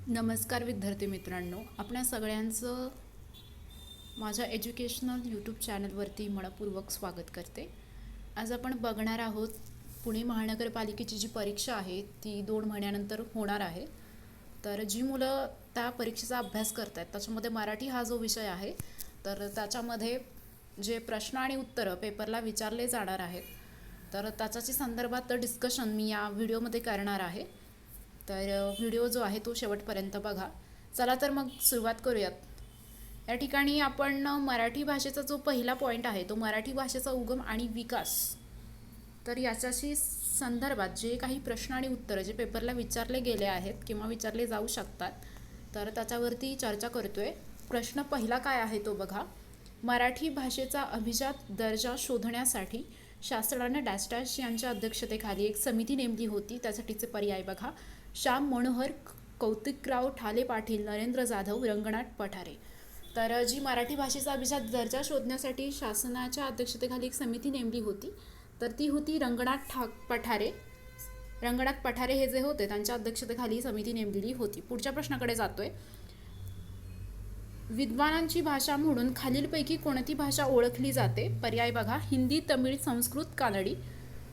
नमस्कार विद्यार्थी मित्रांनो, आपणा सगळ्यांचं माझ्या एज्युकेशनल यूट्यूब चॅनलवरती मनपूर्वक स्वागत करते. आज आपण बघणार आहोत पुणे महानगरपालिकेची जी परीक्षा आहे ती 2 महिन्यानंतर होणार आहे. तर जी मुलं त्या परीक्षेचा अभ्यास करत आहेत त्याच्यामध्ये मराठी हा जो विषय आहे तर त्याच्यामध्ये जे प्रश्न आणि उत्तरं पेपरला विचारले जाणार आहेत तर त्याच्याशी संदर्भात डिस्कशन मी या व्हिडिओमध्ये करणार आहे. तर व्हिडिओ जो आहे तो शेवटपर्यंत बघा. चला तर मग सुरुवात करूयात. या ठिकाणी आपण मराठी भाषेचा जो पहिला पॉईंट आहे तो मराठी भाषेचा उगम आणि विकास, तर याच्याशी संदर्भात जे काही प्रश्न आणि उत्तरं जे पेपरला विचारले गेले आहेत किंवा विचारले जाऊ शकतात तर त्याच्यावरती चर्चा करतोय. प्रश्न पहिला काय आहे तो बघा. मराठी भाषेचा अभिजात दर्जा शोधण्यासाठी शास्त्रज्ञ डॅश डॅश यांच्या अध्यक्षतेखाली एक समिती नेमली होती. त्यासाठीचे पर्याय बघा. श्याम मनोहर, कौतिकराव ठाले पाटील, नरेंद्र जाधव, रंगनाथ पठारे. तर जी मराठी भाषेचा अभिजात दर्जा शोधण्यासाठी शासनाच्या अध्यक्षतेखाली एक समिती नेमली होती तर ती होती पठारे. रंगनाथ पठारे हे जे होते त्यांच्या अध्यक्षतेखाली समिती नेमलेली होती. पुढच्या प्रश्नाकडे जातोय. विद्वानांची भाषा म्हणून खालीलपैकी कोणती भाषा ओळखली जाते? पर्याय बघा. हिंदी, तमिळ, संस्कृत, कानडी.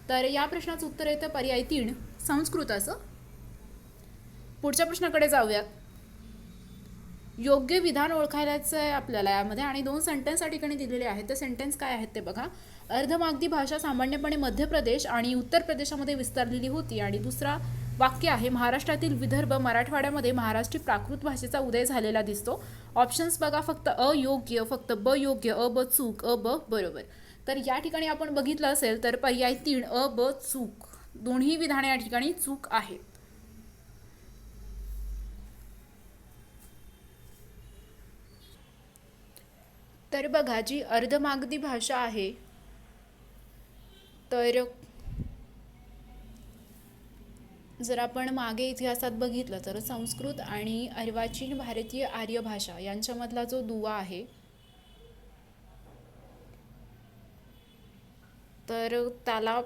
तर या प्रश्नाचं उत्तर येतं पर्याय 3 संस्कृत असं. पुढच्या प्रश्नाकडे जाऊयात. योग्य विधान ओळखायचं आहे आपल्याला यामध्ये आणि 2 सेंटेन्स या ठिकाणी दिलेले आहेत. ते सेंटेन्स काय आहेत ते बघा. अर्धमागधी भाषा सामान्यपणे मध्य प्रदेश आणि उत्तर प्रदेशामध्ये विस्तारलेली होती. आणि दुसरा वाक्य आहे महाराष्ट्रातील विदर्भ मराठवाड्यामध्ये महाराष्ट्री प्राकृत भाषेचा उदय झालेला दिसतो. ऑप्शन्स बघा. फक्त अयोग्य, फक्त ब योग्य, अ ब चूक, अ ब बरोबर. तर या ठिकाणी आपण बघितलं असेल तर पर्याय 3 अ ब चूक, दोन्ही विधाने या ठिकाणी चूक आहेत. तर बघा जी अर्धमागधी भाषा आहे तर जर आपण मागे इतिहासात बघितलं तर संस्कृत आणि अर्वाचीन भारतीय आर्य भाषा यांच्यामधला जो दुवा आहे तर त्याला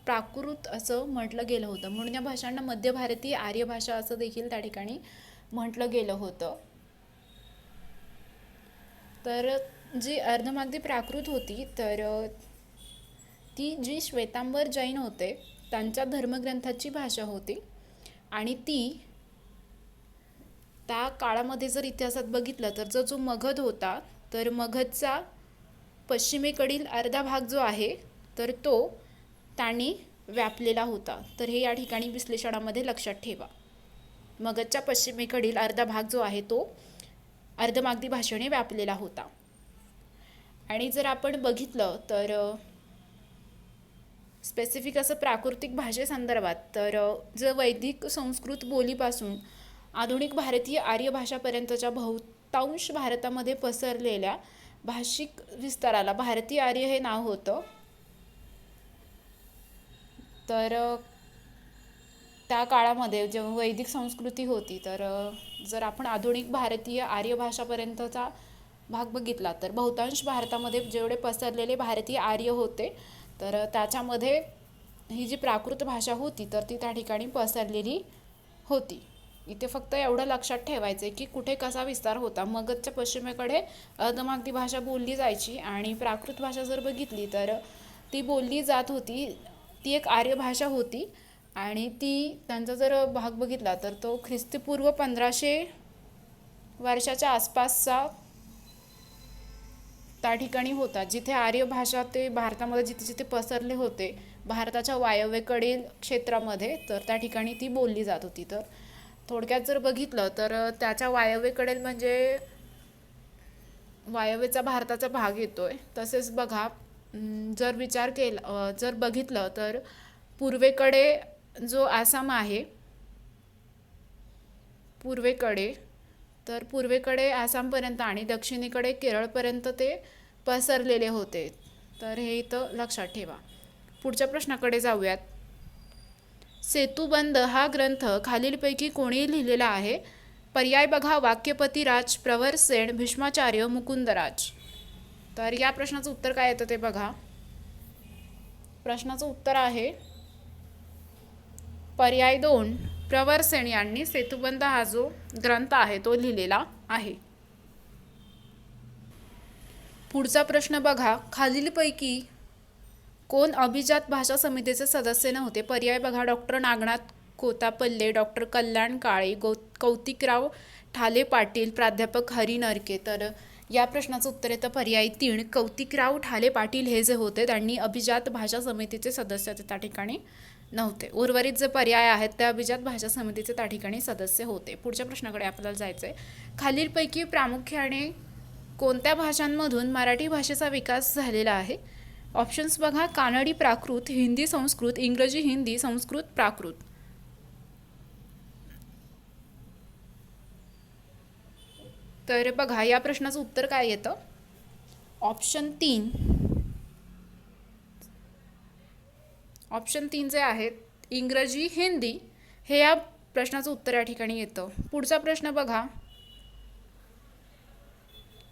प्राकृत असं म्हटलं गेलं होतं. म्हणून या भाषांना मध्य भारतीय आर्य भाषा असं देखील त्या ठिकाणी म्हटलं गेलं होतं. तर जी अर्धमागधी प्राकृत होती तर ती जी श्वेतांबर जैन होते त्यांच्या धर्मग्रंथाची भाषा होती आणि ती त्या काळामध्ये जर इतिहासात बघितलं तर जो मगध होता तर मगधचा पश्चिमेकडील अर्धा भाग जो आहे तर तो त्यांनी व्यापलेला होता. तर हे या ठिकाणी विश्लेषणामध्ये लक्षात ठेवा. मगधच्या पश्चिमेकडील अर्धा भाग जो आहे तो अर्धमागधी भाषेने व्यापलेला होता. आणि जर आपण बघितलं तर स्पेसिफिक असं प्राकृतिक भाषेसंदर्भात तर जर वैदिक संस्कृत बोलीपासून आधुनिक भारतीय आर्य भाषापर्यंतच्या बहुतांश भारतामध्ये पसरलेल्या भाषिक विस्ताराला भारतीय आर्य हे नाव होतं. तर त्या काळामध्ये जेव्हा वैदिक संस्कृती होती तर जर आपण आधुनिक भारतीय आर्य भाषापर्यंतचा भाग बघितला तर बहुतांश भारतामध्ये जेवढे पसरलेले भारतीय आर्य होते तर त्याच्यामध्ये ही जी प्राकृत भाषा होती तर ती त्या ठिकाणी पसरलेली होती. इथे फक्त एवढं लक्षात ठेवायचं आहे की कुठे कसा विस्तार होता. मगधच्या पश्चिमेकडे अर्धमागधी भाषा बोलली जायची आणि प्राकृत भाषा जर बघितली तर ती बोलली जात होती. ती एक आर्य भाषा होती आणि ती त्यांचा जर भाग बघितला तर तो ख्रिस्तपूर्व 1500 वर्षाच्या आसपासचा त्या ठिकाणी होता जिथे आर्य भाषा ते भारतामध्ये जिथे जिथे पसरले होते भारताच्या वायव्येकडील क्षेत्रामध्ये तर त्या ठिकाणी ती बोलली जात होती. तर थोडक्यात जर बघितलं तर त्याच्या वायव्येकडील म्हणजे वायव्येचा भारताचा भाग येतोय. तसेच बघा जर विचार केला जर बघितलं तर पूर्वेकडे जो आसाम आहे पूर्वेकडे आसामपर्यंत आणि दक्षिणेकडे केरळपर्यंत ते पसरलेले होते. तर हे इथं लक्षात ठेवा. पुढच्या प्रश्नाकडे जाऊयात. सेतुबंध हा ग्रंथ खालीलपैकी कोणी लिहिलेला आहे? पर्याय बघा. वाक्यपतीराज, प्रवर सेन, भीष्माचार्य, मुकुंदराज. तर या प्रश्नाचं उत्तर काय येतं ते बघा. प्रश्नाचं उत्तर आहे पर्याय 2 प्रवर सेन यांनी सेतुबंध हा जो ग्रंथ आहे तो लिहिलेला आहे. पुढचा प्रश्न बघा, खालीलपैकी कोण अभिजात भाषा समितीचे सदस्य नव्हते? पर्याय बघा, डॉक्टर नागनाथ कोतापल्ले, डॉक्टर कल्याण काळे, कौतिकराव ठाले पाटील, प्राध्यापक हरी नरके. तर या प्रश्नाचं उत्तर येतं पर्याय 3, कौतिकराव ठाले पाटील हे जे होते त्यांनी अभिजात भाषा समितीचे सदस्य त्या ठिकाणी नव्हते. उर्वरित जे पर्याय आहेत ते अभिजात भाषा समितीचे त्या ठिकाणी सदस्य होते. पुढच्या प्रश्नाकडे आपल्याला जायचं आहे. खालीलपैकी प्रामुख्याने कोणत्या भाषांमधून मराठी भाषेचा विकास झालेला आहे? ऑप्शन्स बघा, कानडी प्राकृत, हिंदी संस्कृत, इंग्रजी हिंदी, संस्कृत प्राकृत. तर बघा या प्रश्नाचं उत्तर काय येतं? ऑप्शन 3 जे आहेत इंग्रजी हिंदी हे या प्रश्नाचं उत्तर या ठिकाणी येतं. पुढचा प्रश्न बघा,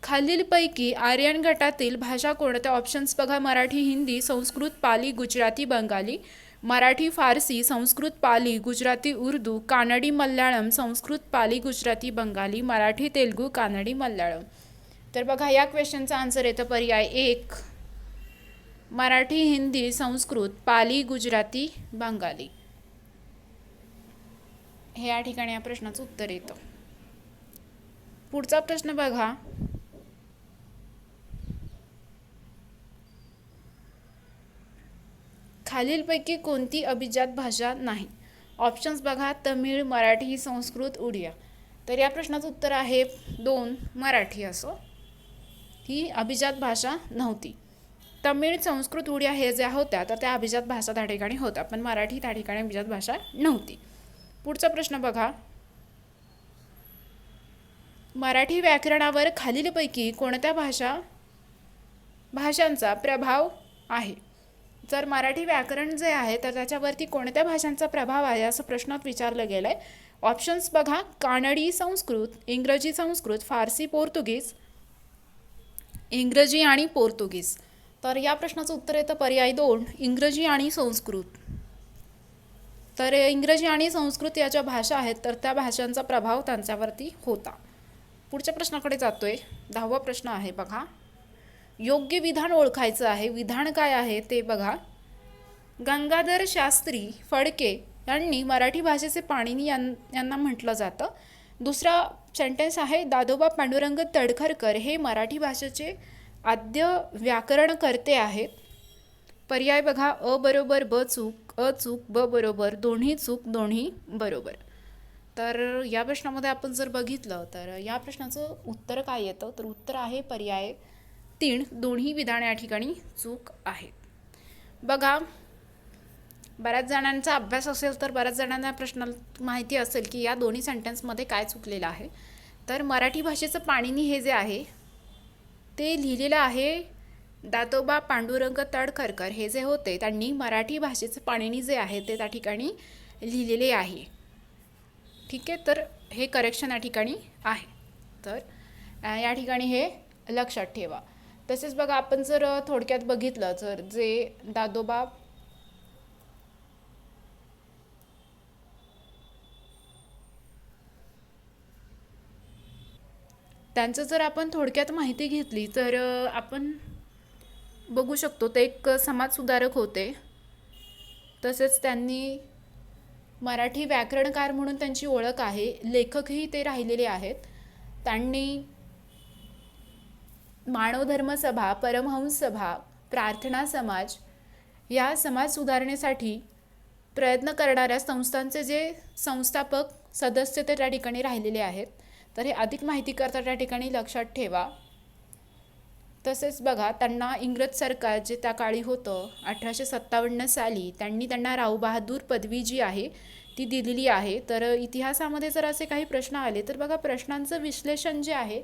खालीलपैकी आर्यन गटातील भाषा कोणत्या? ऑप्शन्स बघा, मराठी हिंदी, संस्कृत पाली, गुजराती बंगाली, मराठी फारसी, संस्कृत पाली, गुजराती उर्दू, कानडी मल्याळम, संस्कृत पाली, गुजराती बंगाली, मराठी तेलुगू, कानडी मल्याळम. तर बघा या क्वेश्चनचा आन्सर येतं पर्याय 1, मराठी हिंदी, संस्कृत पाली, गुजराती बंगाली. हे या ठिकाणी या प्रश्नाचं उत्तर येतं. पुढचा प्रश्न बघा, खालीलपैकी कोणती अभिजात भाषा नाही? ऑप्शन्स बघा, तमिळ, मराठी, संस्कृत, उडिया. तर या प्रश्नाचं उत्तर आहे 2, मराठी. असो ही अभिजात भाषा नव्हती. तमिळ, संस्कृत, उडिया हे ज्या होत्या तर त्या अभिजात भाषा त्या ठिकाणी होत्या, पण मराठी त्या ठिकाणी अभिजात भाषा नव्हती. पुढचा प्रश्न बघा, मराठी व्याकरणावर खालीलपैकी कोणत्या भाषांचा प्रभाव आहे? जर मराठी व्याकरण जे आहे तर त्याच्यावरती कोणत्या भाषांचा प्रभाव आहे असं प्रश्नात विचारलं गेलं आहे. ऑप्शन्स बघा, कानडी संस्कृत, इंग्रजी संस्कृत, फारसी पोर्तुगीज, इंग्रजी आणि पोर्तुगीज. तर या प्रश्नाचं उत्तर येतं पर्याय 2, इंग्रजी आणि संस्कृत. तर इंग्रजी आणि संस्कृत या ज्या भाषा आहेत तर त्या भाषांचा प्रभाव त्यांच्यावरती होता. पुढच्या प्रश्नाकडे जातोय. 10वा प्रश्न आहे बघा, योग्य विधान ओळखायचं आहे. विधान काय आहे ते बघा, गंगाधर शास्त्री फडके यांनी मराठी भाषेचे पाणिनी यांना म्हटलं जातं. दुसरा सेंटेन्स आहे, दादोबा पांडुरंग तडखरकर हे मराठी भाषेचे आद्य व्याकरणकर्ते आहेत. पर्याय बघा, अ बरोबर ब चूक, अ चूक ब बरोबर, दोन्ही चूक, दोन्ही बरोबर. तर या प्रश्नामध्ये आपण जर बघितलं तर या प्रश्नाचं उत्तर काय येतं? तर उत्तर आहे पर्याय 3, दोन्ही विधान या ठिकाणी चूक आहेत. बघा बऱ्याच जणांचा अभ्यास असेल तर बऱ्याच जणांना प्रश्न माहिती असेल की या दोन्ही सेंटेन्समध्ये काय चुकलेलं आहे. तर मराठी भाषेचं पाणिनी हे जे आहे ते लिहिलेलं आहे दादोबा पांडुरंग तडखरकर हे जे होते त्यांनी मराठी भाषेचं पाणिनी जे आहे ते त्या ठिकाणी लिहिलेले आहे. ठीक आहे, तर हे करेक्शन या ठिकाणी आहे. तर या ठिकाणी हे लक्षात ठेवा. तसेच बघा आपण जर थोडक्यात बघितलं तर जे दादोबा त्यांचं जर आपण थोडक्यात माहिती घेतली तर आपण बघू शकतो ते एक समाजसुधारक होते. तसेच त्यांनी मराठी व्याकरणकार म्हणून त्यांची ओळख आहे. लेखकही ते राहिलेले आहेत. त्यांनी मानवधर्म सभा, परमहंस सभा, प्रार्थना समाज या समाज सुधारणेसाठी प्रयत्न करणाऱ्या संस्थांचे जे संस्थापक सदस्य ते त्या ठिकाणी राहिलेले आहेत. तर हे अधिक माहिती करता त्या ठिकाणी लक्षात ठेवा. तसेच बघा त्यांना इंग्रज सरकार जे त्या काळी होतं 1857 साली त्यांना राव बहादूर पदवी जी आहे ती दिलेली आहे. तर इतिहासामध्ये जर असे काही प्रश्न आले तर बघा प्रश्नांचं विश्लेषण जे आहे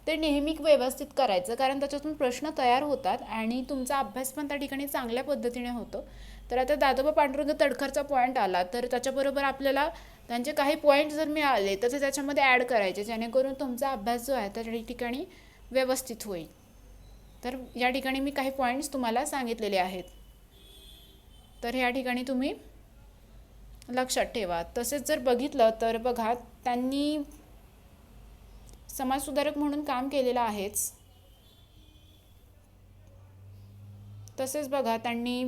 ते नेहमी व्यवस्थित करायचं, कारण त्याच्यातून प्रश्न तयार होतात आणि तुमचा अभ्यास पण त्या ठिकाणी चांगल्या पद्धतीने होतो. तर आता दादोबा पांडुरंग तडखरचा पॉईंट आला तर त्याच्याबरोबर आपल्याला त्यांचे काही पॉईंट जर मिळाले तर ते त्याच्यामध्ये ॲड करायचे, जेणेकरून तुमचा अभ्यास जो आहे त्या ठिकाणी व्यवस्थित होईल. तर या ठिकाणी मी काही पॉईंट्स तुम्हाला सांगितलेले आहेत. तर या ठिकाणी तुम्ही लक्षात ठेवा. तसेच जर बघितलं तर बघा, त्यांनी समाजसुधारक म्हणून काम केलेलं आहेच. तसेच बघा, त्यांनी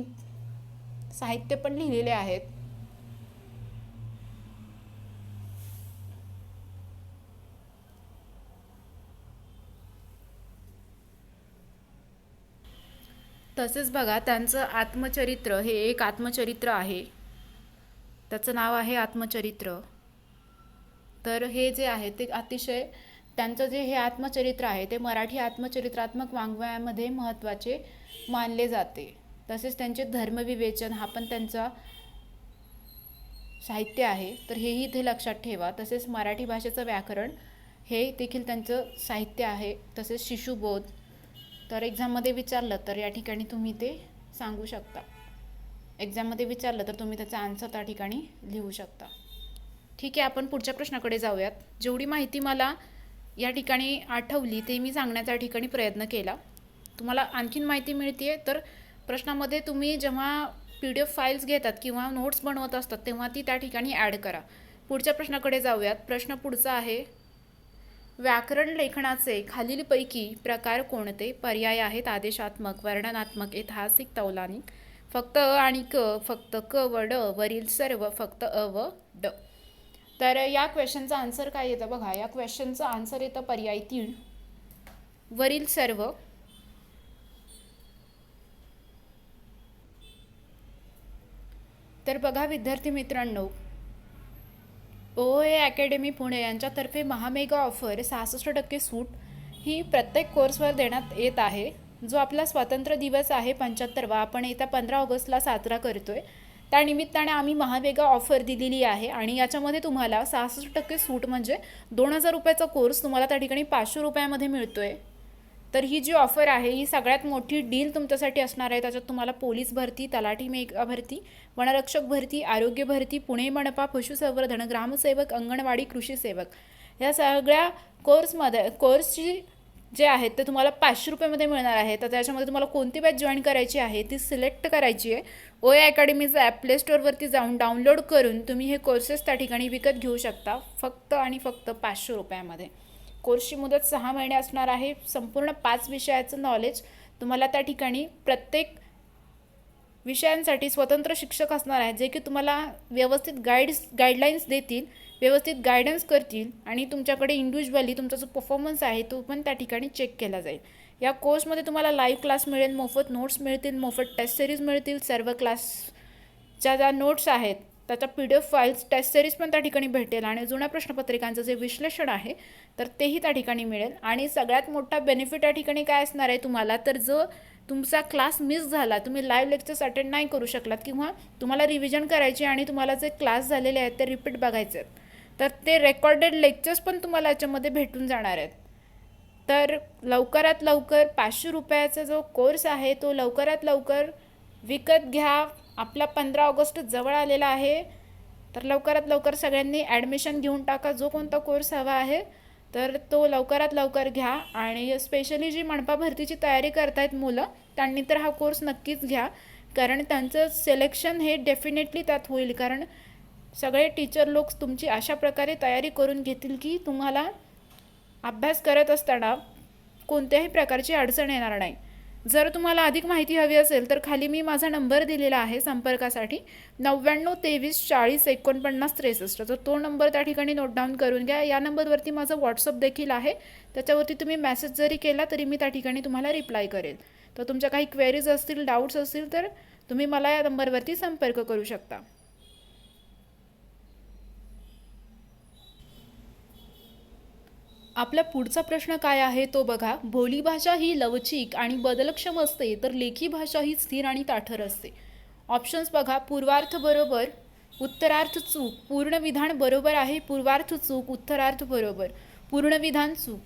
साहित्य पण लिहिलेले आहेत. तसेच बघा, त्यांचं आत्मचरित्र हे एक आत्मचरित्र आहे. त्याचं नाव आहे आत्मचरित्र. तर हे जे आहे ते अतिशय, त्यांचं जे हे आत्मचरित्र आहे ते मराठी आत्मचरित्रात्मक वाङ्मयामध्ये महत्त्वाचे मानले जाते. तसेच त्यांचे धर्मविवेचन हा पण त्यांचा साहित्य आहे, तर हेही इथे लक्षात ठेवा. तसेच मराठी भाषेचं व्याकरण हे देखील त्यांचं साहित्य आहे. तसेच शिशुबोध, तर एक्झाममध्ये विचारलं तर या ठिकाणी तुम्ही ते सांगू शकता. एक्झाममध्ये विचारलं तर तुम्ही त्याचा आन्सर त्या ठिकाणी लिहू शकता. ठीक आहे, आपण पुढच्या प्रश्नाकडे जाऊयात. जेवढी माहिती मला या ठिकाणी आठवली ते मी सांगण्याचा ठिकाणी प्रयत्न केला. तुम्हाला आणखीन माहिती मिळते तर प्रश्नामध्ये तुम्ही जेव्हा PDF फाईल्स घेतात किंवा नोट्स बनवत असतात तेव्हा ती त्या ठिकाणी ॲड करा. पुढच्या प्रश्नाकडे जाऊयात. प्रश्न पुढचा आहे, व्याकरण लेखनाचे खालीलपैकी प्रकार कोणते? पर्याय आहेत आदेशात्मक, वर्णनात्मक, ऐतिहासिक, तौलनिक, फक्त अ आणि क, फक्त क व ड, वरील सर्व, फक्त अ व ड. तर या क्वेश्चनचा आन्सर काय येतं बघा. या क्वेश्चनचा आन्सर येतं पर्याय 3, वरील सर्व. तर बघा विद्यार्थी मित्रांनो, OA अकॅडमी पुणे यांच्यातर्फे महामेगा ऑफर 66% सूट ही प्रत्येक कोर्सवर देण्यात येत आहे. जो आपला स्वातंत्र्य दिवस आहे 75वा, आपण येत्या 15 ऑगस्टला साजरा करतोय. त्यानिमित्ताने आम्ही महामेगा ऑफर दिलेली आहे आणि याच्यामध्ये तुम्हाला 66% सूट म्हणजे 2000 रुपयाचा कोर्स तुम्हाला त्या ठिकाणी 500 रुपयामध्ये मिळतोय. तर ही जी ऑफर आहे ही सगळ्यात मोठी डील तुमच्यासाठी असणार आहे. त्याच्यात तुम्हाला पोलीस भरती, तलाठी मेगा भरती, वनरक्षक भरती, आरोग्य भरती, पुणे मनपा, पशुसंवर्धन, ग्रामसेवक, अंगणवाडी, कृषी सेवक या सगळ्या कोर्सची जे आहेत ते तुम्हाला 500 रुपयामध्ये मिळणार आहे. तर त्याच्यामध्ये तुम्हाला कोणती बॅच जॉईन करायची आहे ती सिलेक्ट करायची आहे. OA अकॅडमीचं ॲप प्ले स्टोअरवरती जाऊन डाउनलोड करून तुम्ही हे कोर्सेस त्या ठिकाणी विकत घेऊ शकता फक्त आणि फक्त 500 रुपयामध्ये. कोर्सची मुदत 6 महिने असणार आहे. संपूर्ण 5 विषयाचं नॉलेज तुम्हाला त्या ठिकाणी, प्रत्येक विषयांसाठी स्वतंत्र शिक्षक असणार आहेत जे की तुम्हाला व्यवस्थित गाईडलाईन्स देतील, व्यवस्थित गायडन्स करतील आणि तुमच्याकडे इंडिव्हिज्युअली तुमचा जो परफॉर्मन्स आहे तो पण त्या ठिकाणी चेक केला जाईल. या कोर्समध्ये तुम्हाला लाईव्ह क्लास मिळेल, मोफत नोट्स मिळतील, मोफत टेस्ट सिरीज मिळतील. सर्व क्लासच्या ज्या नोट्स आहेत त्याच्या PDF फाईल्स, टेस्ट सिरीज पण त्या ठिकाणी भेटेल आणि जुन्या प्रश्नपत्रिकांचं जे विश्लेषण आहे तर तेही त्या ठिकाणी मिळेल. आणि सगळ्यात मोठा बेनिफिट या ठिकाणी काय असणार आहे तुम्हाला, तर जो तुमचा क्लास मिस झाला, तुम्ही लाईव्ह लेक्चर्स अटेंड नाही करू शकलात किंवा तुम्हाला रिव्हिजन करायची आणि तुम्हाला जे क्लास झालेले आहेत ते रिपीट बघायचे आहेत, तर ते रेकॉर्डेड लेक्चर्स पण तुम्हाला याच्यामध्ये भेटून जाणार आहेत. तर लवकरात लवकर 500 रुपयाचा जो कोर्स आहे तो लवकरात लवकर विकत घ्या. आपला 15 ऑगस्ट जवळ आलेला आहे, तर लवकरात लवकर सगळ्यांनी ॲडमिशन घेऊन टाका. जो कोणता कोर्स हवा आहे तर तो लवकरात लवकर घ्या. आणि स्पेशली जी मनपा भरतीची तयारी करतायत मुलं त्यांनी तर हा कोर्स नक्कीच घ्या, कारण त्यांचं सिलेक्शन हे डेफिनेटली त्यात होईल. कारण सगळे टीचर लोक तुमची अशा प्रकारे तयारी करून घेतील की तुम्हाला अभ्यास करत असताना कोणत्याही प्रकारची अडचण येणार नाही. जर तुम्हाला अधिक माहिती हवी असेल तर खाली मी माझा नंबर दिलेला आहे संपर्कासाठी, 99 23 40 49 63. तर तो नंबर त्या ठिकाणी नोट डाऊन करून घ्या. या नंबरवरती माझं व्हॉट्सअप देखील आहे, त्याच्यावरती तुम्ही मेसेज जरी केला तरी मी त्या ठिकाणी तुम्हाला रिप्लाय करेल. तर तुमच्या काही क्वेरीज असतील, डाऊट्स असतील तर तुम्ही मला या नंबरवरती संपर्क करू शकता. आपला पुढचा प्रश्न काय आहे तो बघा. बोली भाषा ही लवचिक आणि बदलक्षम असते तर लेखी भाषा ही स्थिर आणि ताठर असते. ऑप्शन्स बघा. पूर्वार्थ बरोबर, उत्तरार्थ चूक, पूर्ण विधान बरोबर आहे, पूर्वार्थ चूक, उत्तरार्थ बरोबर, पूर्ण विधान चूक.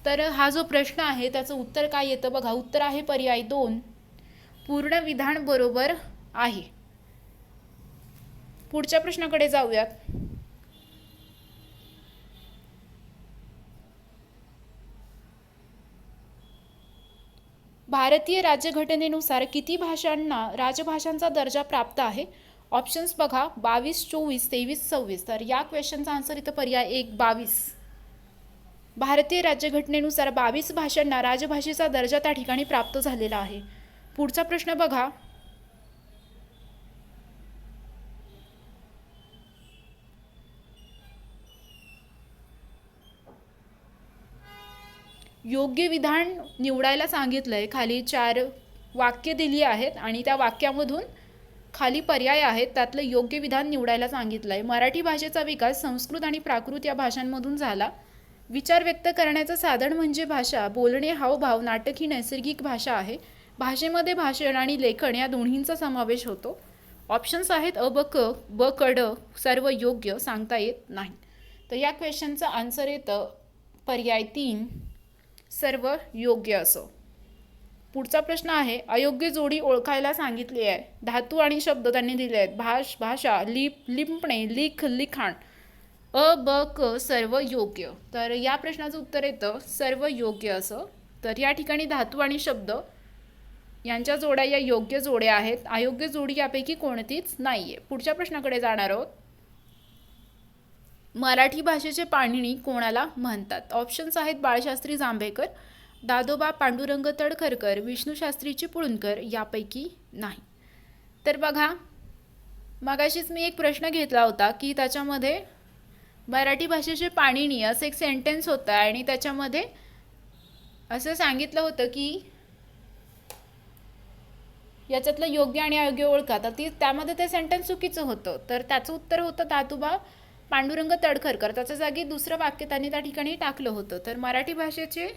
तर हा जो प्रश्न आहे त्याचं उत्तर काय येतं बघा. उत्तर आहे पर्याय 2, पूर्ण विधान बरोबर आहे. पुढच्या प्रश्नाकडे जाऊयात. भारतीय राज्यघटनेनुसार किती भाषांना राजभाषांचा दर्जा प्राप्त आहे? ऑप्शन्स बघा 22, 24, 23, 26. तर या क्वेश्चनचा आन्सर इथं पर्याय 1 22. भारतीय राज्यघटनेनुसार 22 भाषांना राजभाषेचा दर्जा त्या ठिकाणी प्राप्त झालेला आहे. पुढचा प्रश्न बघा, योग्य विधान निवडायला सांगितलंय. खाली 4 वाक्य दिली आहेत आणि त्या वाक्यामधून खाली पर्याय आहेत, त्यातलं योग्य विधान निवडायला सांगितलंय. मराठी भाषेचा विकास संस्कृत आणि प्राकृत या भाषांमधून झाला. विचार व्यक्त करण्याचं साधन म्हणजे भाषा. बोलणे, हावभाव, नाटक ही नैसर्गिक भाषा आहे. भाषेमध्ये भाषण आणि लेखन या दोन्हींचा समावेश होतो. ऑप्शन्स आहेत अ ब क, ब क ड. सर्व योग्य, सांगता येत नाही. तर या क्वेश्चनचं आन्सर येतं पर्याय 3 सर्व योग्य असं. पुढचा प्रश्न आहे, अयोग्य जोडी ओळखायला सांगितली आहे. धातू आणि शब्द त्यांनी दिले आहेत. भाषा, लिंपणे, लिखाण. अ ब क सर्व योग्य. तर या प्रश्नाचं उत्तर येतं सर्व योग्य असं. तर या ठिकाणी धातू आणि शब्द यांच्या जोड्या या योग्य जोड्या आहेत. अयोग्य जोडी यापैकी कोणतीच नाही आहे. पुढच्या प्रश्नाकडे जाणार आहोत. मराठी भाषेचे पाणिनी कोणाला म्हणतात? ऑप्शन्स आहेत बाळशास्त्री जांभेकर, दादोबा पांडुरंग तडखरकर, विष्णूशास्त्री चिपळूणकर. यापैकी नाही. तर बघा, मगाशीच मी एक प्रश्न घेतला होता की त्याच्यामध्ये मराठी भाषेचे पाणिनी असं एक सेंटेन्स होतं आणि त्याच्यामध्ये असं सांगितलं होतं की याच्यातलं योग्य आणि अयोग्य ओळखा. तर त्यामध्ये ते सेंटेन्स चुकीचं होतं. तर त्याचं उत्तर होतं दादोबा पांडुरंग तडखरकर. त्याच्या जागी दुसरं वाक्य त्यांनी त्या ठिकाणी टाकलं होतं. तर मराठी भाषेचे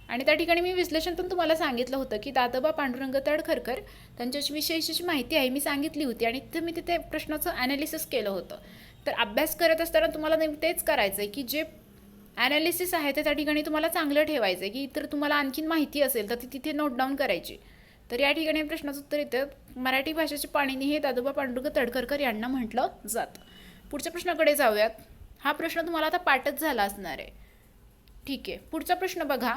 आणि त्या ठिकाणी मी विश्लेषण पण तुम्हाला सांगितलं होतं की दादोबा पांडुरंग तडखरकर त्यांच्याविषयीची माहिती आहे मी सांगितली होती आणि तिथे प्रश्नाचं ॲनालिसिस केलं होतं. तर अभ्यास करत असताना तुम्हाला तेच करायचं आहे की जे ॲनालिसिस आहे ते त्या ठिकाणी तुम्हाला चांगलं ठेवायचं आहे की इतर तुम्हाला आणखीन माहिती असेल तर ती तिथे नोट डाऊन करायची. तर या ठिकाणी प्रश्नाचं उत्तर येतं मराठी भाषेचे पाणिनी हे दादोबा पांडुरंग तडखरकर यांना म्हटलं जातं. पुढच्या प्रश्नाकडे जाऊयात. हा प्रश्न तुम्हाला आता पाठच झाला असणार आहे. ठीक आहे. पुढचा प्रश्न बघा,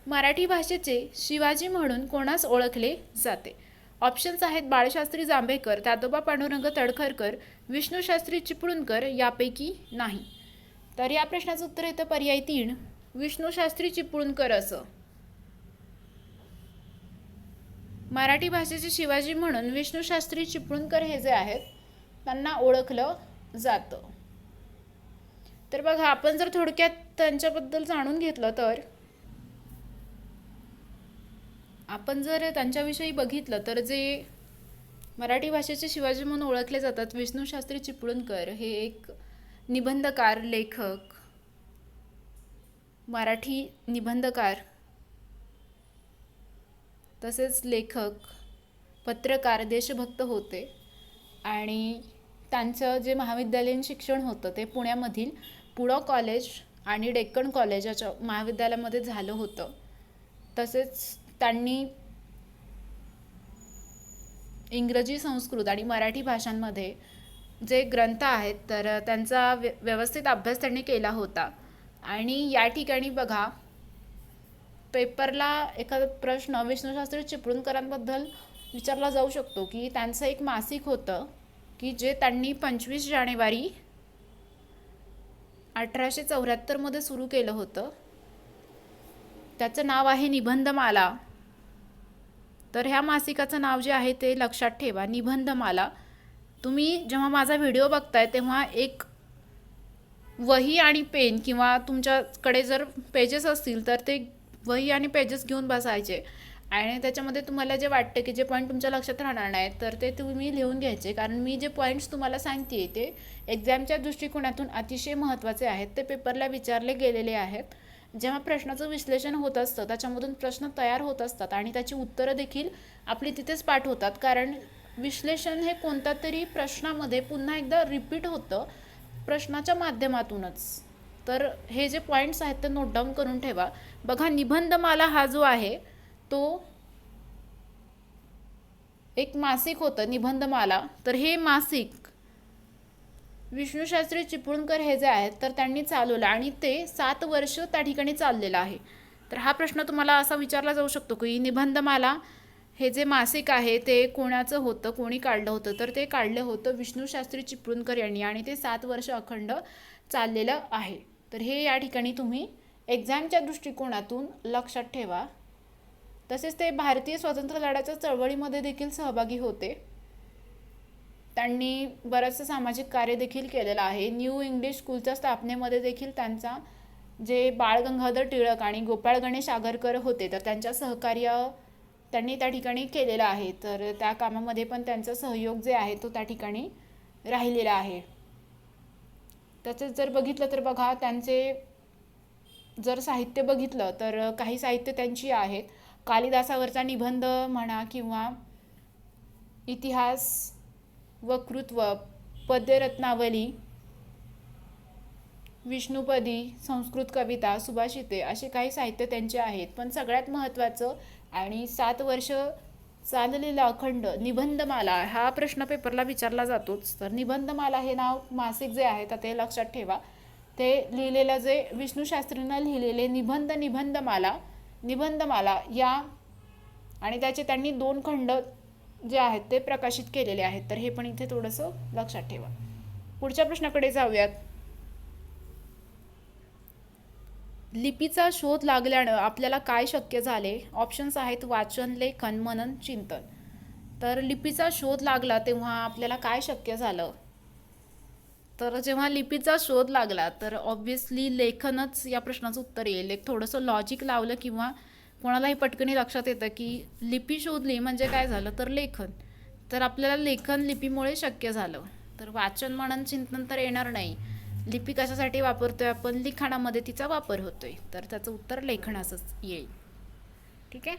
मराठी भाषेचे शिवाजी म्हणून कोणास ओळखले जाते? ऑप्शन्स आहेत बाळशास्त्री जांभेकर, दादोबा पांडुरंग तडखरकर, विष्णूशास्त्री चिपळूणकर. यापैकी नाही. तर या प्रश्नाचं उत्तर येतं पर्याय 3 विष्णूशास्त्री चिपळूणकर असं. मराठी भाषेचे शिवाजी म्हणून विष्णूशास्त्री चिपळूणकर हे जे आहेत त्यांना ओळखलं जातं. तर बघा, आपण जर थोडक्यात त्यांच्याबद्दल जाणून घेतलं तर आपण जर त्यांच्याविषयी बघितलं तर जे मराठी भाषेचे शिवाजी म्हणून ओळखले जातात विष्णूशास्त्री चिपळूणकर हे एक निबंधकार, लेखक, मराठी निबंधकार, तसेच लेखक, पत्रकार, देशभक्त होते. आणि त्यांचं जे महाविद्यालयीन शिक्षण होतं ते पुण्यामधील पुणा कॉलेज आणि डेक्कन कॉलेज याच्या महाविद्यालयामध्ये झालं होतं. तसेच त्यांनी इंग्रजी, संस्कृत आणि मराठी भाषांमध्ये जे ग्रंथ आहेत तर त्यांचा व्यवस्थित अभ्यास त्यांनी केला होता. आणि या ठिकाणी बघा, पेपरला एखादा प्रश्न विष्णूशास्त्री चिपळूणकरांबद्दल विचारला जाऊ शकतो की त्यांचं एक मासिक होतं की जे त्यांनी 25 जानेवारी 1874 सुरू केलं होतं. त्याचं नाव आहे निबंधमाला. तर ह्या मासिकाचं नाव जे आहे ते लक्षात ठेवा, निबंधमाला. तुम्ही जेव्हा माझा व्हिडिओ बघताय तेव्हा एक वही आणि पेन किंवा तुमच्याकडे जर पेजेस असतील तर ते वही आणि पेजेस घेऊन बसायचे आणि त्याच्यामध्ये तुम्हाला जे वाटतं की जे पॉईंट तुमच्या लक्षात राहणार नाहीत तर ते तुम्ही लिहून घ्यायचे. कारण मी जे पॉईंट्स तुम्हाला सांगते ते एक्झामच्या दृष्टिकोनातून अतिशय महत्त्वाचे आहेत. ते पेपरला विचारले गेलेले आहेत. जेव्हा प्रश्नाचं विश्लेषण होत असतं त्याच्यामधून प्रश्न तयार होत असतात आणि त्याची उत्तरं देखील आपली तिथेच पाठ होतात. कारण विश्लेषण हे कोणत्या तरी प्रश्नामध्ये पुन्हा एकदा रिपीट होतं प्रश्नाच्या माध्यमातूनच. तर हे जे पॉईंट्स आहेत ते नोट डाऊन करून ठेवा. बघा, निबंधमाला हा जो आहे तो एक मासिक होतं निबंधमाला. तर हे मासिक विष्णूशास्त्री चिपळूणकर हे जे आहेत तर त्यांनी चालवलं आणि ते 7 वर्ष त्या ठिकाणी चाललेलं आहे. तर हा प्रश्न तुम्हाला असा विचारला जाऊ शकतो की निबंधमाला हे जे मासिक आहे ते कोणाचं होतं, कोणी काढलं होतं, तर ते काढलं होतं विष्णूशास्त्री चिपळूणकर यांनी आणि ते 7 वर्ष अखंड चाललेलं आहे. तर हे या ठिकाणी तुम्ही एक्झामच्या दृष्टिकोनातून लक्षात ठेवा. तसेच ते भारतीय स्वातंत्र्य लढ्याच्या चळवळीमध्ये देखील सहभागी होते. त्यांनी बरंचसं सामाजिक कार्य देखील केलेलं आहे. न्यू इंग्लिश स्कूलच्या स्थापनेमध्ये देखील त्यांचा जे बाळ गंगाधर टिळक आणि गोपाळ गणेश आगरकर होते तर त्यांच्या सहकार्य त्यांनी त्या ठिकाणी केलेलं आहे. तर त्या कामामध्ये पण त्यांचा सहयोग जे आहे तो त्या ठिकाणी राहिलेला आहे. तसेच जर बघितलं तर बघा त्यांचे जर साहित्य बघितलं तर काही साहित्य त्यांची आहेत. कालिदासावरचा निबंध म्हणा किंवा इतिहास, वक्तृत्व, पद्यरत्नावली, विष्णुपदी, संस्कृत कविता, सुभाषिते असे काही साहित्य त्यांचे आहेत. पण सगळ्यात महत्त्वाचं आणि 7 वर्ष चाललेला अखंड निबंधमाला हा प्रश्न पेपरला विचारला जातोच. तर निबंधमाला हे नाव मासिक जे आहे तर ते लक्षात ठेवा. ते लिहिलेलं जे विष्णूशास्त्रीनं लिहिलेले निबंधमाला या आणि त्याचे त्यांनी 2 खंड जे आहेत ते प्रकाशित केलेले आहेत. तर हे पण इथे थोडंसं लक्षात ठेवा. पुढच्या प्रश्नाकडे जाऊयात. लिपीचा शोध लागल्यानं आपल्याला काय शक्य झाले? ऑप्शन्स आहेत वाचन, लेखन, मनन, चिंतन. तर लिपीचा शोध लागला तेव्हा आपल्याला काय शक्य झालं? तर जेव्हा लिपीचा शोध लागला तर ऑब्व्हियसली लेखनच या प्रश्नाचं उत्तर येईल. एक थोडंसं लॉजिक लावलं किंवा कोणालाही पटकनी लक्षात येतं की लिपी शोधली म्हणजे काय झालं तर लेखन. तर आपल्याला लेखन लिपीमुळे शक्य झालं. तर वाचन, मनन, चिंतन तर येणार नाही. लिपी कशासाठी वापरतोय आपण? लिखाणामध्ये तिचा वापर होतोय. तर त्याचं उत्तर लेखन असंच येईल. ठीक आहे.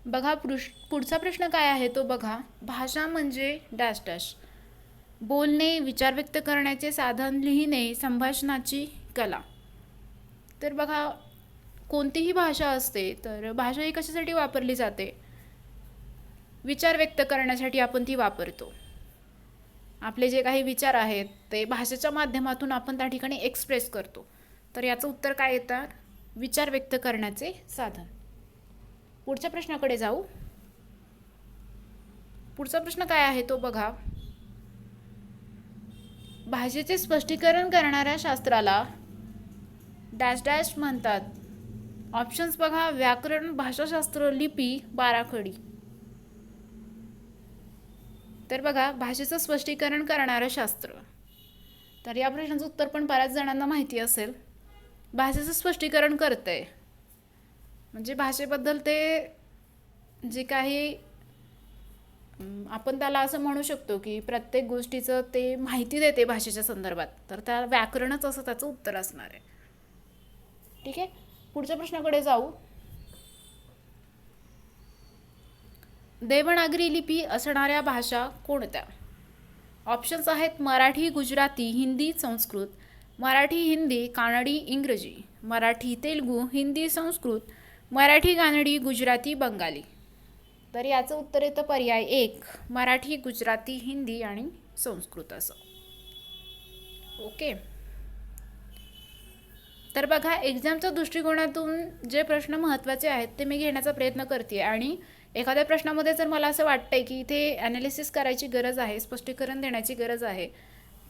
बघा पुढचा प्रश्न काय आहे तो बघा. भाषा म्हणजे डॅश डॅश. बोलणे, विचार व्यक्त करण्याचे साधन, लिहिणे, संभाषणाची कला. तर बघा कोणतीही भाषा असते तर भाषा ही कशासाठी वापरली जाते? विचार व्यक्त करण्यासाठी आपण ती वापरतो. आपले जे काही विचार आहेत ते भाषेच्या माध्यमातून आपण त्या ठिकाणी एक्सप्रेस करतो. तर याचं उत्तर काय येतं? विचार व्यक्त करण्याचे साधन. पुढच्या प्रश्नाकडे जाऊ. पुढचा प्रश्न काय आहे तो बघा. भाषेचे स्पष्टीकरण करणाऱ्या शास्त्राला डॅश डॅश म्हणतात. ऑप्शन्स बघा व्याकरण, भाषाशास्त्र, लिपी, बाराखडी. तर बघा भाषेचं स्पष्टीकरण करणारं शास्त्र. तर या प्रश्नाचं उत्तर पण बऱ्याच जणांना माहिती असेल. भाषेचं स्पष्टीकरण करतंय म्हणजे भाषेबद्दल ते जे काही आपण त्याला असं म्हणू शकतो की प्रत्येक गोष्टीचं ते माहिती देते भाषेच्या संदर्भात. तर त्या व्याकरणच असं त्याचं उत्तर असणार आहे. ठीक आहे. पुढच्या प्रश्नाकडे जाऊ. देवनागरी लिपी असणाऱ्या भाषा कोणत्या? ऑप्शन्स आहेत मराठी, गुजराती, हिंदी, संस्कृत. मराठी, हिंदी, कानडी, इंग्रजी. मराठी, तेलुगू, हिंदी, संस्कृत. मराठी, कानडी, गुजराती, बंगाली. तर याचं उत्तर येतं पर्याय 1 मराठी, गुजराती, हिंदी आणि संस्कृत असं. ओके. तर बघा एक्झामच्या दृष्टिकोनातून जे प्रश्न महत्त्वाचे आहेत ते मी घेण्याचा प्रयत्न करते आणि एखाद्या प्रश्नामध्ये जर मला असं वाटतंय की इथे ॲनालिसिस करायची गरज आहे, स्पष्टीकरण देण्याची गरज आहे,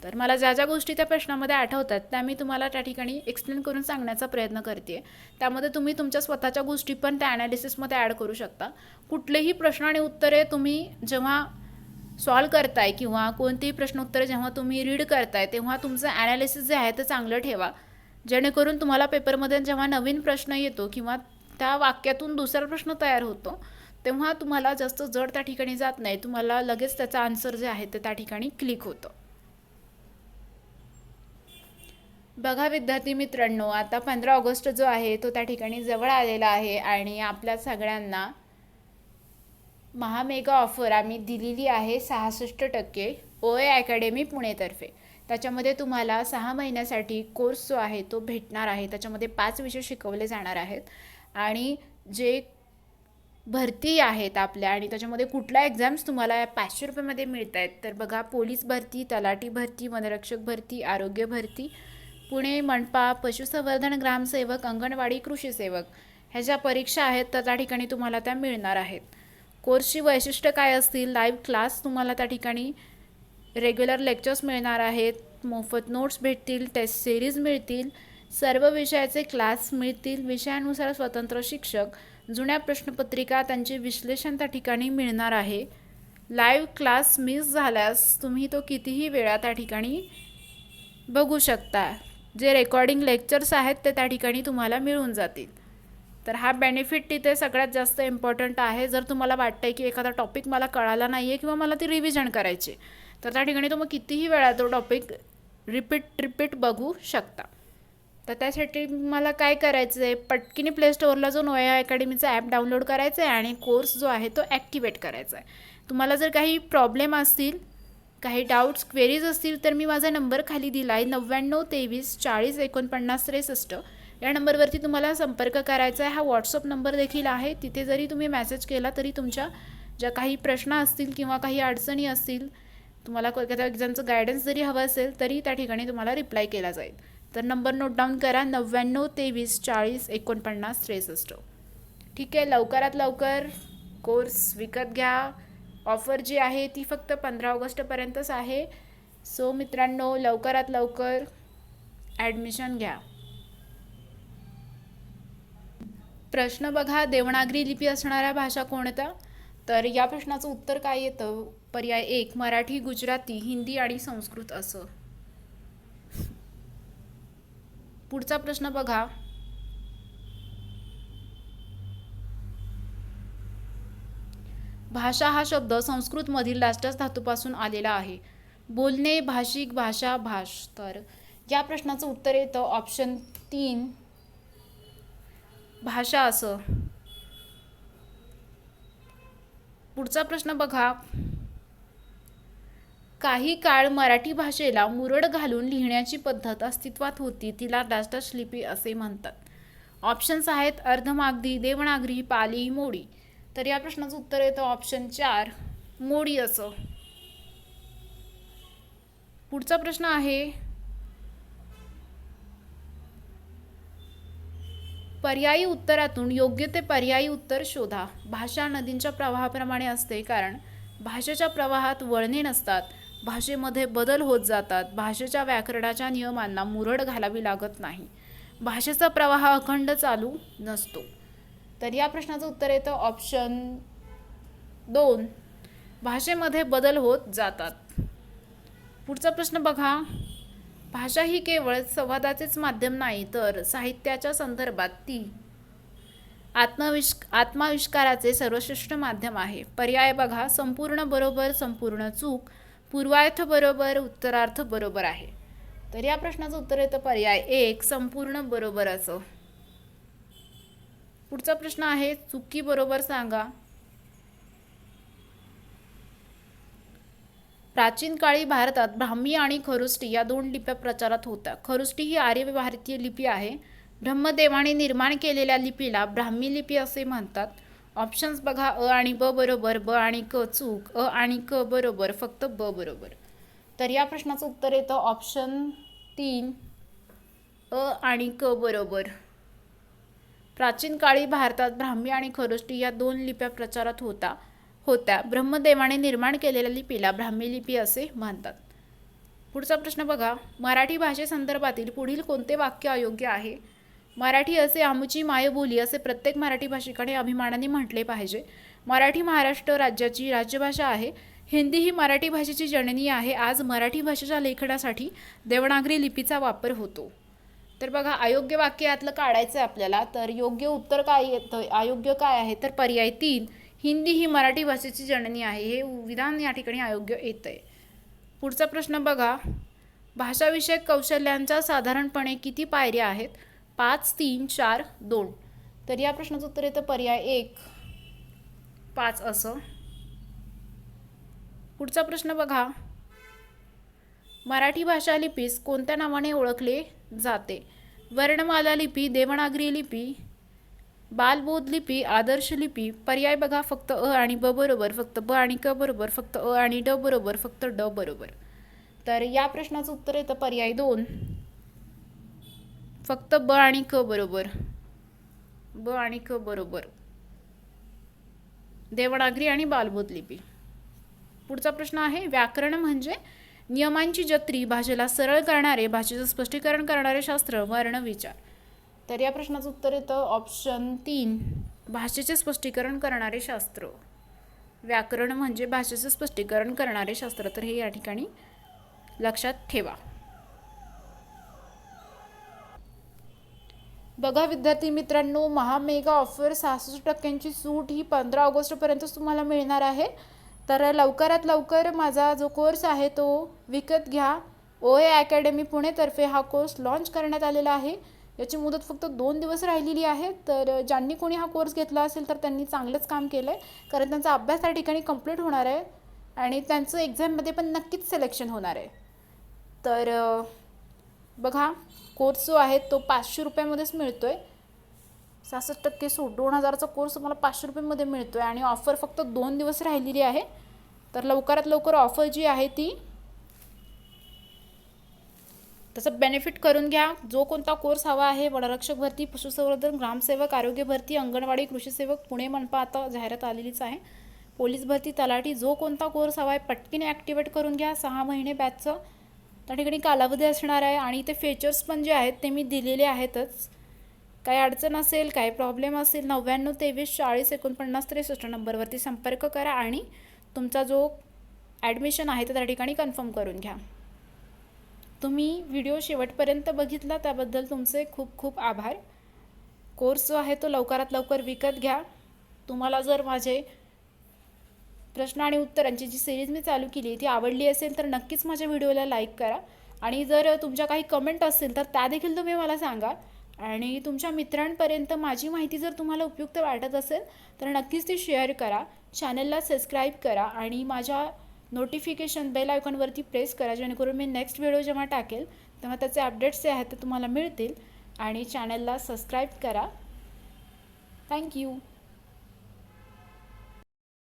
तर मला ज्या ज्या गोष्टी त्या प्रश्नामध्ये आठवतात त्या मी तुम्हाला त्या ठिकाणी एक्सप्लेन करून सांगण्याचा प्रयत्न करते. त्यामध्ये तुम्ही तुमच्या स्वतःच्या गोष्टी पण त्या ॲनालिसिसमध्ये ॲड करू शकता. कुठलेही प्रश्न आणि उत्तरे तुम्ही जेव्हा सॉल्व करताय किंवा कोणतेही प्रश्न उत्तरे जेव्हा तुम्ही रीड करताय तेव्हा तुमचं ॲनालिसिस जे आहे ते चांगलं ठेवा. जेणेकरून तुम्हाला पेपरमध्ये जेव्हा नवीन प्रश्न येतो किंवा त्या वाक्यातून दुसरा प्रश्न तयार होतो तेव्हा तुम्हाला जास्त जड त्या ठिकाणी जात नाही. तुम्हाला लगेच त्याचा आन्सर जे आहे ते त्या ठिकाणी क्लिक होतं. बघा विद्यार्थी मित्रांनो, आता 15 ऑगस्ट जो आहे तो त्या ठिकाणी जवळ आलेला आहे आणि आपल्या सगळ्यांना महामेगा ऑफर आम्ही दिलेली आहे 66% OA अकॅडमी पुणेतर्फे. त्याच्यामध्ये तुम्हाला 6 महिन्यासाठी कोर्स जो आहे तो भेटणार आहे. त्याच्यामध्ये 5 विषय शिकवले जाणार आहेत आणि जे भरती आहेत आपल्या आणि त्याच्यामध्ये कुठल्या एक्झाम्स तुम्हाला 500 रुपयामध्ये मिळत आहेत. तर बघा पोलीस भरती, तलाठी भरती, वनरक्षक भरती, आरोग्य भरती, पुणे मनपा पशुसंवर्धन ग्रामसेवक, अंगणवाडी कृषी सेवक ह्या ज्या परीक्षा आहेत तर त्या ठिकाणी तुम्हाला त्या मिळणार आहेत. कोर्सची वैशिष्ट्य काय असतील? लाईव्ह क्लास तुम्हाला त्या ठिकाणी, रेग्युलर लेक्चर्स मिळणार आहेत, मोफत नोट्स भेटतील, टेस्ट सिरीज मिळतील, सर्व विषयाचे क्लास मिळतील, विषयानुसार स्वतंत्र शिक्षक, जुन्या प्रश्नपत्रिका त्यांचे विश्लेषण त्या ठिकाणी मिळणार आहे. लाईव्ह क्लास मिस झाल्यास तुम्ही तो कितीही वेळा त्या ठिकाणी बघू शकता. जे रेकॉर्डिंग लेक्चर्स आहेत ते त्या ठिकाणी तुम्हाला मिळून जातील. तर हा बेनिफिट तिथे सगळ्यात जास्त इम्पॉर्टंट आहे. जर तुम्हाला वाटतं आहे की एखादा टॉपिक मला कळाला नाही आहे किंवा मला ती रिव्हिजन करायची, तर त्या ठिकाणी तुम्ही कितीही वेळा तो टॉपिक रिपीट बघू शकता. तर त्यासाठी मला काय करायचं आहे, पटकीने प्ले स्टोअरला जो नोया अकॅडमीचा ॲप डाउनलोड करायचा आहे आणि कोर्स जो आहे तो ॲक्टिवेट करायचा आहे. तुम्हाला जर काही प्रॉब्लेम असतील, काही डाऊट्स क्वेरीज असतील तर मी माझा नंबर खाली दिला आहे 99 23 40 49 63. या नंबरवरती तुम्हाला संपर्क करायचा आहे. हा व्हॉट्सअप नंबर देखील आहे. तिथे जरी तुम्ही मेसेज केला तरी तुमच्या ज्या काही प्रश्न असतील किंवा काही अडचणी असतील, तुम्हाला एखाद्या एक्झामचं गायडन्स जरी हवं असेल तरी त्या ठिकाणी तुम्हाला रिप्लाय केला जाईल. तर नंबर नोट डाऊन करा 99 23 40 49 63. ठीक आहे, लवकरात लवकर कोर्स विकत घ्या. ऑफर जी आहे ती फक्त 15 ऑगस्टपर्यंतच आहे. सो मित्रांनो, लवकरात लवकर ॲडमिशन घ्या. प्रश्न बघा, देवनागरी लिपी असणाऱ्या भाषा कोणत्या? तर या प्रश्नाचं उत्तर काय येतं? पर्याय 1 मराठी, गुजराती, हिंदी आणि संस्कृत असं. पुढचा प्रश्न बघा, भाषा हा शब्द संस्कृतमधील दाष्टस धातूपासून आलेला आहे. बोलणे, भाषिक, भाषा, भाष. तर या प्रश्नाचं उत्तर येतं ऑप्शन 3 भाषा असं. पुढचा प्रश्न बघा, काही काळ मराठी भाषेला मुरड घालून लिहिण्याची पद्धत अस्तित्वात होती, तिला दाष्टस लिपी असे म्हणतात. ऑप्शन्स आहेत अर्धमागधी, देवनागरी, पाली, मोडी. तर या प्रश्नाचं उत्तर येतं ऑप्शन 4 मोडी असं. पुढचा प्रश्न आहे, पर्यायी उत्तरातून योग्य ते पर्यायी उत्तर शोधा. भाषा नदींच्या प्रवाहाप्रमाणे असते, कारण भाषेच्या प्रवाहात वळणे नसतात, भाषेमध्ये बदल होत जातात, भाषेच्या व्याकरणाच्या नियमांना मुरड घालावी लागत नाही, भाषेचा प्रवाह अखंड चालू नसतो. तर या प्रश्नाचं उत्तर येतं ऑप्शन 2 भाषेमध्ये बदल होत जातात. पुढचा प्रश्न बघा, भाषा ही केवळ संवादाचेच माध्यम नाही, तर साहित्याच्या संदर्भात ती आत्माविष्काराचे सर्वश्रेष्ठ माध्यम आहे. पर्याय बघा, संपूर्ण बरोबर, संपूर्ण चूक, पूर्वार्थ बरोबर, उत्तरार्थ बरोबर आहे. तर या प्रश्नाचं उत्तर येतं पर्याय 1 संपूर्ण बरोबर असं. पुढचा प्रश्न आहे, चुकी बरोबर सांगा. प्राचीन काळी भारतात ब्राह्मी आणि खरोष्टी या 2 लिप्या प्रचारात होत्या. खरोष्टी ही आर्य भारतीय लिपी आहे. ब्रह्मदेवाने निर्माण केलेल्या लिपीला ब्राह्मी लिपी असे म्हणतात. ऑप्शन्स बघा, अ आणि ब बरोबर, ब आणि क चूक, अ आणि क बरोबर, फक्त ब बरोबर. तर या प्रश्नाचं उत्तर येतं ऑप्शन 3 अ आणि क बरोबर. प्राचीन काळी भारतात ब्राह्मी आणि खरोष्टी या 2 लिप्या प्रचारात होत्या. ब्रह्मदेवाने निर्माण केलेल्या लिपीला ब्राह्मी लिपी असे म्हणतात. पुढचा प्रश्न बघा, मराठी भाषेसंदर्भातील पुढील कोणते वाक्य अयोग्य आहे? मराठी असे आमुची मायबोली असे प्रत्येक मराठी भाषिकाने अभिमानाने म्हटले पाहिजे. मराठी महाराष्ट्र राज्याची राज्यभाषा आहे. हिंदी ही मराठी भाषेची जननी आहे. आज मराठी भाषेच्या लेखनासाठी देवनागरी लिपीचा वापर होतो. तर बघा, अयोग्य वाक्य यातलं काढायचं आहे आपल्याला. तर योग्य उत्तर काय येतं, अयोग्य काय आहे? तर पर्याय 3 हिंदी ही मराठी भाषेची जननी आहे. हे विधान या ठिकाणी अयोग्य येतं आहे. पुढचा प्रश्न बघा, भाषाविषयक कौशल्यांच्या साधारणपणे किती पायऱ्या आहेत? 5 3 4 2. तर या प्रश्नाचं उत्तर येतं पर्याय 1 5 असं. पुढचा प्रश्न बघा, मराठी भाषा लिपीस कोणत्या नावाने ओळखले जाते? वर्णमाला लिपी, देवनागरी लिपी, बालबोध लिपी, आदर्श लिपी. पर्याय बघा, फक्त अ आणि ब बरोबर, फक्त ब आणि क बरोबर, फक्त अ आणि ड बरोबर, फक्त ड बरोबर. तर या प्रश्नाचं उत्तर येतं पर्याय 2 फक्त ब आणि क बरोबर. ब आणि क बरोबर. देवनागरी आणि बालबोध लिपी. पुढचा प्रश्न आहे, व्याकरण म्हणजे नियमांची जत्री, भाषेला सरळ करणारे, भाषेचं स्पष्टीकरण करणारे शास्त्र, वर्णविचार. तर या प्रश्नाचं उत्तर येतं ऑप्शन 3, भाषेचे स्पष्टीकरण करणारे शास्त्र. व्याकरण म्हणजे भाषेचे स्पष्टीकरण करणारे शास्त्र. तर हे या ठिकाणी लक्षात ठेवा. बघा विद्यार्थी मित्रांनो, महामेगा ऑफर 66% सूट ही 15 ऑगस्टपर्यंतच तुम्हाला मिळणार आहे. तर लवकरात लवकर माझा जो कोर्स आहे तो विकत घ्या. OA अकॅडमी पुणेतर्फे हा कोर्स लॉन्च करण्यात आलेला आहे. याची मुदत फक्त 2 दिवस राहिलेली आहे. तर ज्यांनी कोणी हा कोर्स घेतला असेल तर त्यांनी चांगलंच काम केलं आहे, कारण त्यांचा अभ्यास त्या ठिकाणी कंप्लीट होणार आहे आणि त्यांचं एक्झाममध्ये पण नक्कीच सिलेक्शन होणार आहे. तर बघा, कोर्स जो आहे तो 500 रुपयामध्येच मिळतो आहे. 66% सूट, 2000चा कोर्स तुम्हाला 500 रुपयामध्ये मिळतो आहे आणि ऑफर फक्त 2 दिवस राहिलेली आहे. तर लवकरात लवकर ऑफर जी आहे ती त्याचं बेनिफिट करून घ्या. जो कोणता कोर्स हवा आहे, वनरक्षक भरती, पशुसंवर्धन, ग्रामसेवक, आरोग्य भरती, अंगणवाडी, कृषीसेवक, पुणे मनपा आता जाहिरात आलेलीच आहे, पोलीस भरती, तलाठी, जो कोणता कोर्स हवा आहे पटकीने ॲक्टिवेट करून घ्या. 6 महिने बॅचचं त्या ठिकाणी कालावधी असणार आहे आणि ते फीचर्स पण जे आहेत ते मी दिलेले आहेतच. काही अडचण असेल, काही प्रॉब्लेम असेल, 99 23 40 49 63 नंबरवरती संपर्क करा आणि तुमचा जो ॲडमिशन आहे ते त्या ठिकाणी कन्फर्म करून घ्या. तुम्ही व्हिडिओ शेवटपर्यंत बघितला त्याबद्दल तुमचे खूप खूप आभार. कोर्स जो आहे तो लवकरात लवकर विकत घ्या. तुम्हाला जर माझे प्रश्न आणि उत्तरांची जी सिरीज मी चालू केली ती आवडली असेल तर नक्कीच माझ्या व्हिडिओला लाईक करा आणि जर तुमच्या काही कमेंट असतील तर त्या देखील तुम्ही मला सांगा. आणि तुमच्या मित्रांपर्यंत माझी माहिती जर तुम्हाला उपयुक्त वाटत असेल तर नक्कीच ती शेअर करा. चॅनलला सबस्क्राईब करा आणि माझ्या नोटिफिकेशन बेल आयकॉनवरती प्रेस करा, जेणेकरून मी नेक्स्ट व्हिडिओ जेव्हा टाकेल तेव्हा त्याचे अपडेट्स जे आहेत ते तुम्हाला मिळतील. आणि चॅनलला सबस्क्राईब करा. थँक्यू.